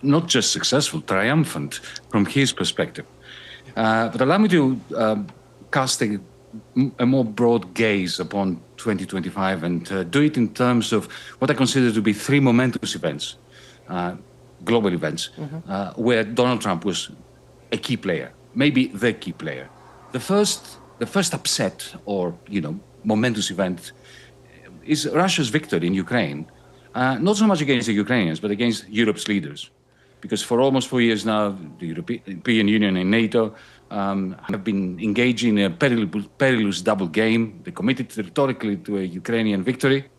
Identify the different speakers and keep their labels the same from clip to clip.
Speaker 1: not just successful, triumphant from his perspective. But allow me to cast a more broad gaze upon 2025 and do it in terms of what I consider to be three momentous events, global events, where Donald Trump was a key player, maybe the key player. The first upset or, momentous event is Russia's victory in Ukraine. Not so much against the Ukrainians, but against Europe's leaders. Because for almost 4 years now, the European Union and NATO have been engaging in a perilous double game. They committed rhetorically to a Ukrainian victory,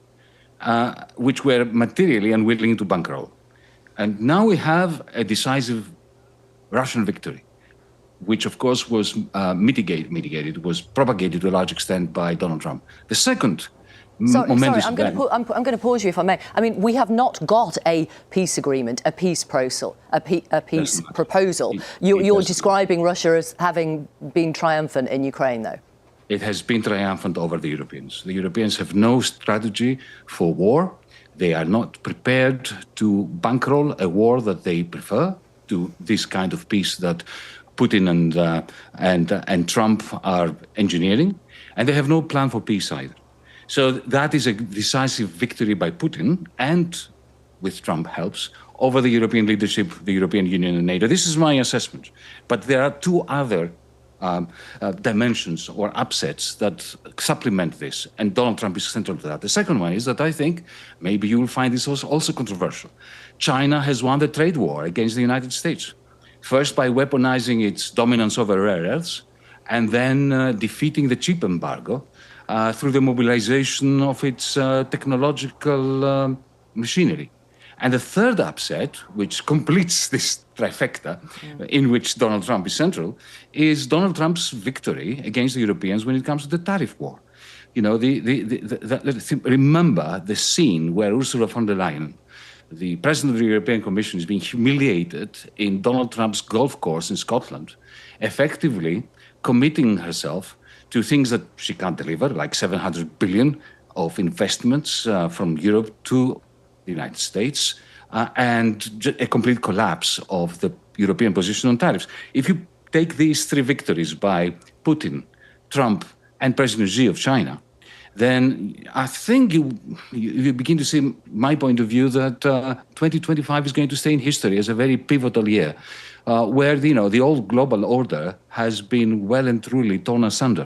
Speaker 1: which were materially unwilling to bankroll. And now we have a decisive Russian victory, which of course was mitigated, was propagated to a large extent by Donald Trump. The second momentous event...
Speaker 2: I'm going to pause you if I may. I mean, we have not got a peace agreement, a peace proposal. You're describing Russia as having been triumphant in Ukraine, though.
Speaker 1: It has been triumphant over the Europeans. The Europeans have no strategy for war. They are not prepared to bankroll a war that they prefer to this kind of peace that Putin and Trump are engineering. And they have no plan for peace either. So that is a decisive victory by Putin and, with Trump helps, over the European leadership, the European Union and NATO. This is my assessment. But there are two other dimensions or upsets that supplement this, and Donald Trump is central to that. The second one is that I think, maybe you will find this also controversial, China has won the trade war against the United States. First by weaponizing its dominance over rare earths, and then defeating the chip embargo, through the mobilization of its technological machinery. And the third upset, which completes this trifecta in which Donald Trump is central, is Donald Trump's victory against the Europeans when it comes to the tariff war. Remember the scene where Ursula von der Leyen, the president of the European Commission, is being humiliated in Donald Trump's golf course in Scotland, effectively committing herself to things that she can't deliver, like 700 billion of investments from Europe to the United States, and a complete collapse of the European position on tariffs. If you take these three victories by Putin, Trump, and President Xi of China, then I think you begin to see my point of view that 2025 is going to stay in history as a very pivotal year, where the old global order has been well and truly torn asunder.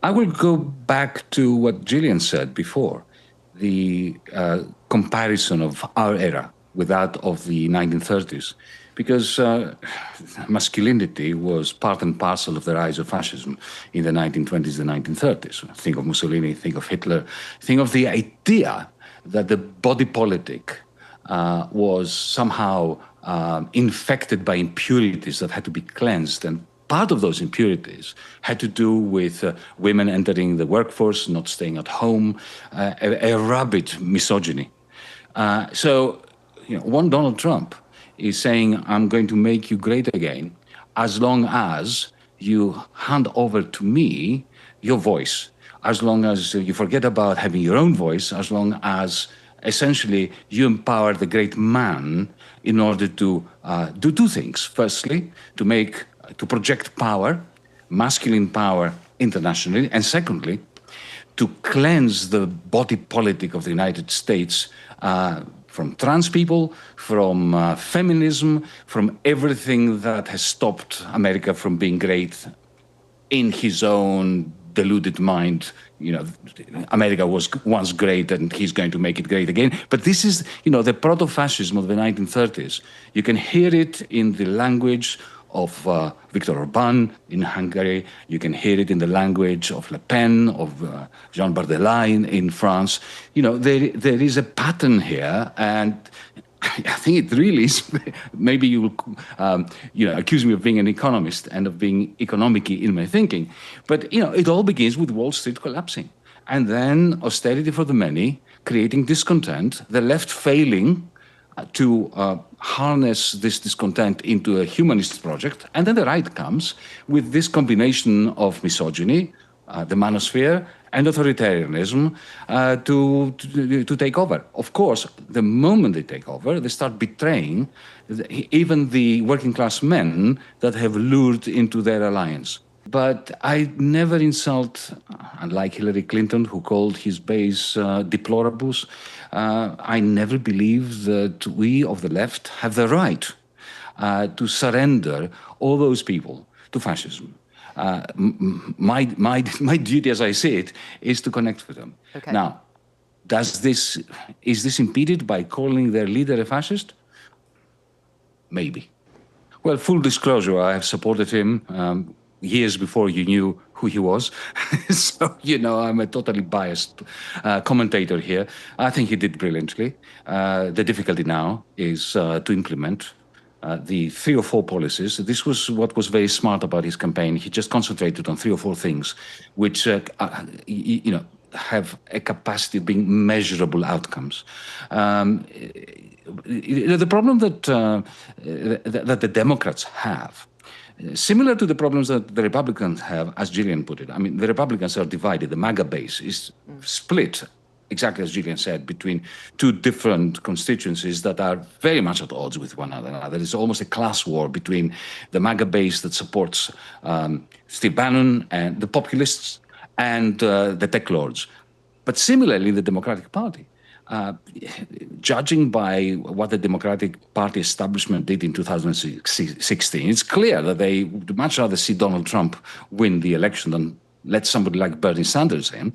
Speaker 1: I will go back to what Gillian said before, the comparison of our era with that of the 1930s, because masculinity was part and parcel of the rise of fascism in the 1920s and 1930s. Think of Mussolini, think of Hitler, think of the idea that the body politic was somehow infected by impurities that had to be cleansed, and part of those impurities had to do with women entering the workforce, not staying at home, a rabid misogyny. One Donald Trump is saying, I'm going to make you great again as long as you hand over to me your voice, as long as you forget about having your own voice, as long as essentially you empower the great man in order to do two things. Firstly, to project power, masculine power internationally, and secondly, to cleanse the body politic of the United States from trans people, from feminism, from everything that has stopped America from being great in his own deluded mind. America was once great and he's going to make it great again. But this is, the proto-fascism of the 1930s. You can hear it in the language of Viktor Orban in Hungary. You can hear it in the language of Le Pen, of Jean Bardella in France. There is a pattern here, and I think it really is. Maybe you will, accuse me of being an economist and of being economic-y in my thinking. But, it all begins with Wall Street collapsing. And then austerity for the many, creating discontent, the left failing to harness this discontent into a humanist project. And then the right comes with this combination of misogyny, the manosphere, and authoritarianism to take over. Of course, the moment they take over, they start betraying even the working class men that have lured into their alliance. But I never insult, unlike Hillary Clinton, who called his base deplorables, I never believe that we of the left have the right to surrender all those people to fascism. My duty, as I see it, is to connect with them.
Speaker 2: Okay.
Speaker 1: Now, is this impeded by calling their leader a fascist? Maybe. Well, full disclosure, I have supported him years before you knew who he was. So, I'm a totally biased commentator here. I think he did brilliantly. The difficulty now is to implement the 3 or 4 policies. This was what was very smart about his campaign. He just concentrated on 3 or 4 things, which, have a capacity of being measurable outcomes. The problem that the Democrats have, similar to the problems that the Republicans have, as Gillian put it. I mean, the Republicans are divided. The MAGA base is split, exactly as Gillian said, between 2 different constituencies that are very much at odds with one another. It's almost a class war between the MAGA base that supports Steve Bannon and the populists and the tech lords. But similarly, the Democratic Party. Judging by what the Democratic Party establishment did in 2016, it's clear that they would much rather see Donald Trump win the election than let somebody like Bernie Sanders in.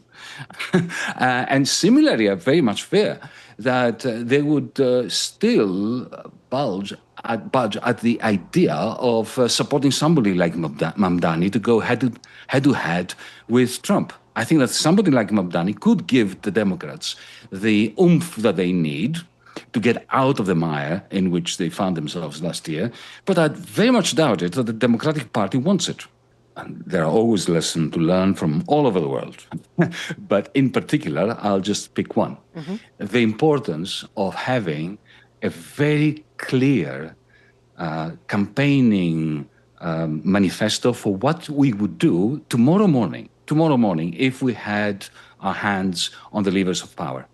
Speaker 1: And similarly, I very much fear that they would still budge at the idea of supporting somebody like Mamdani to go head-to-head with Trump. I think that somebody like Mamdani could give the Democrats the oomph that they need to get out of the mire in which they found themselves last year. But I very much doubt it that the Democratic Party wants it. And there are always lessons to learn from all over the world. But in particular, I'll just pick one. Mm-hmm. The importance of having a very clear campaigning manifesto for what we would do tomorrow morning, if we had our hands on the levers of power.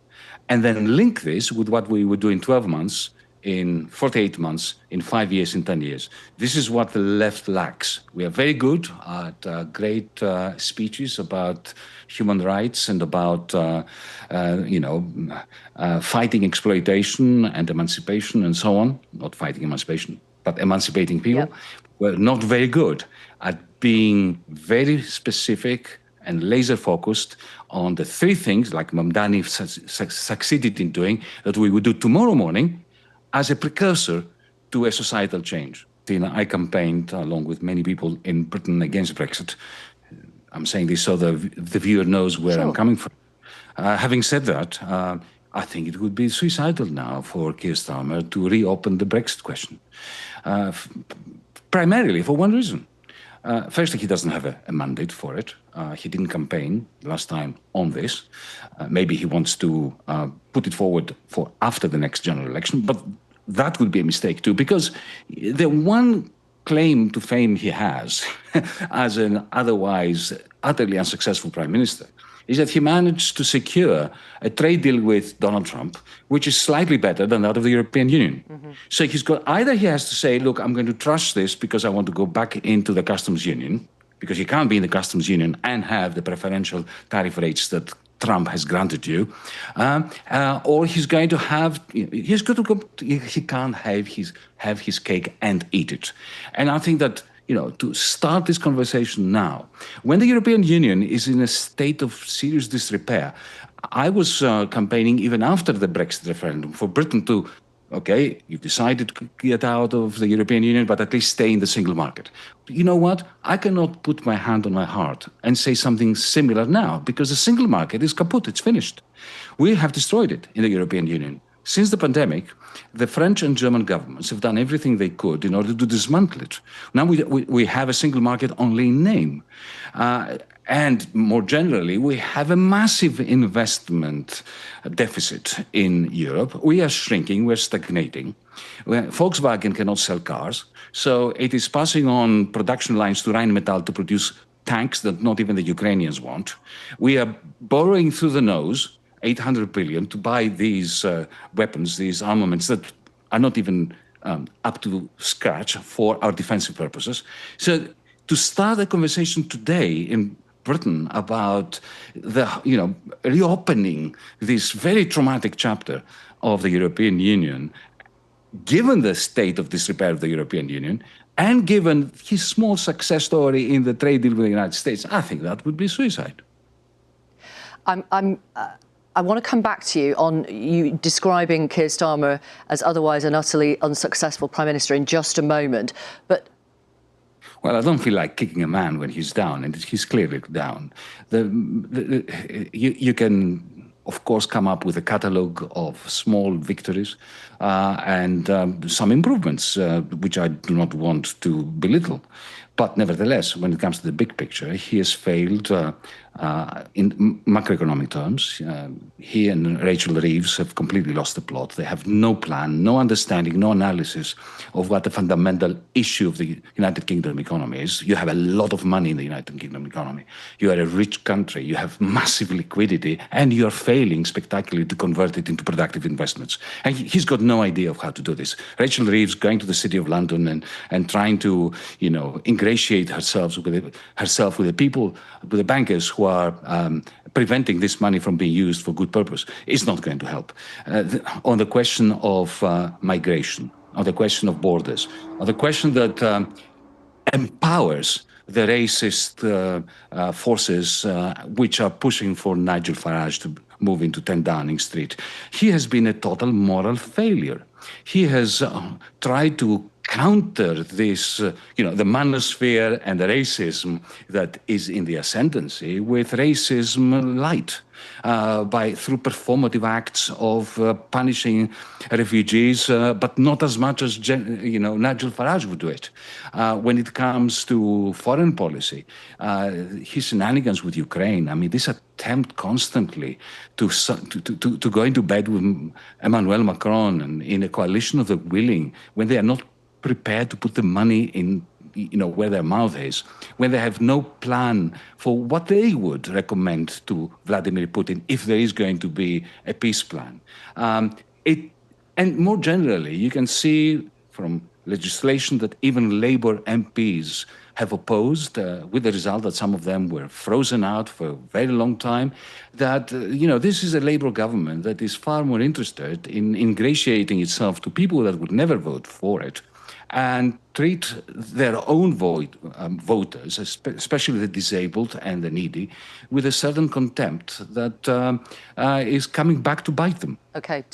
Speaker 1: And then link this with what we would do in 12 months, in 48 months, in 5 years, in 10 years. This is what the left lacks. We are very good at great speeches about human rights and about, fighting exploitation and emancipation and so on. Not fighting emancipation, but emancipating people. Yep. We're not very good at being very specific and laser-focused on the 3 things, like Mamdani succeeded in doing, that we would do tomorrow morning as a precursor to a societal change. I campaigned, along with many people in Britain, against Brexit. I'm saying this so the viewer knows where I'm coming from. Having said that, I think it would be suicidal now for Keir Starmer to reopen the Brexit question. Primarily for one reason. Firstly, he doesn't have a mandate for it. He didn't campaign last time on this. Maybe he wants to put it forward for after the next general election, but that would be a mistake too, because the one claim to fame he has as an otherwise utterly unsuccessful prime minister is that he managed to secure a trade deal with Donald Trump, which is slightly better than that of the European Union. Mm-hmm. So either he has to say, look, I'm going to trust this because I want to go back into the customs union, because you can't be in the customs union and have the preferential tariff rates that Trump has granted you, or he's going to have, he can't have his cake and eat it. And I think that, to start this conversation now, when the European Union is in a state of serious disrepair, I was campaigning even after the Brexit referendum for Britain to, okay, you've decided to get out of the European Union, but at least stay in the single market. You know what? I cannot put my hand on my heart and say something similar now, because the single market is kaput, it's finished. We have destroyed it in the European Union. Since the pandemic, the French and German governments have done everything they could in order to dismantle it. Now we have a single market only in name. And more generally, we have a massive investment deficit in Europe. We are shrinking, we're stagnating. Volkswagen cannot sell cars, so it is passing on production lines to Rheinmetall to produce tanks that not even the Ukrainians want. We are borrowing through the nose 800 billion to buy these weapons, these armaments that are not even up to scratch for our defensive purposes. So to start a conversation today in Britain about reopening this very traumatic chapter of the European Union, given the state of disrepair of the European Union, and given his small success story in the trade deal with the United States, I think that would be suicide.
Speaker 2: I want to come back to you on you describing Keir Starmer as otherwise an utterly unsuccessful Prime Minister in just a moment, but
Speaker 1: well, I don't feel like kicking a man when he's down, and he's clearly down. You can, of course, come up with a catalogue of small victories and some improvements, which I do not want to belittle. But nevertheless, when it comes to the big picture, he has failed in macroeconomic terms. He and Rachel Reeves have completely lost the plot. They have no plan, no understanding, no analysis of what the fundamental issue of the United Kingdom economy is. You have a lot of money in the United Kingdom economy. You are a rich country. You have massive liquidity, and you are failing spectacularly to convert it into productive investments. And he's got no idea of how to do this. Rachel Reeves going to the City of London and trying to, ingratiate herself with the people, with the bankers who are preventing this money from being used for good purpose is not going to help. On the question of migration, on the question of borders, on the question that empowers the racist forces which are pushing for Nigel Farage to move into 10 Downing Street, he has been a total moral failure. He has tried to counter this, the manosphere and the racism that is in the ascendancy with racism light, through performative acts of punishing refugees, but not as much as Nigel Farage would do it. When it comes to foreign policy, his shenanigans with Ukraine, this attempt constantly to go into bed with Emmanuel Macron and in a coalition of the willing when they are not prepared to put the money in, where their mouth is, when they have no plan for what they would recommend to Vladimir Putin if there is going to be a peace plan. And more generally, you can see from legislation that even Labour MPs have opposed, with the result that some of them were frozen out for a very long time, that, this is a Labour government that is far more interested in ingratiating itself to people that would never vote for it, and treat their own voters, especially the disabled and the needy, with a certain contempt that is coming back to bite them.
Speaker 2: Okay.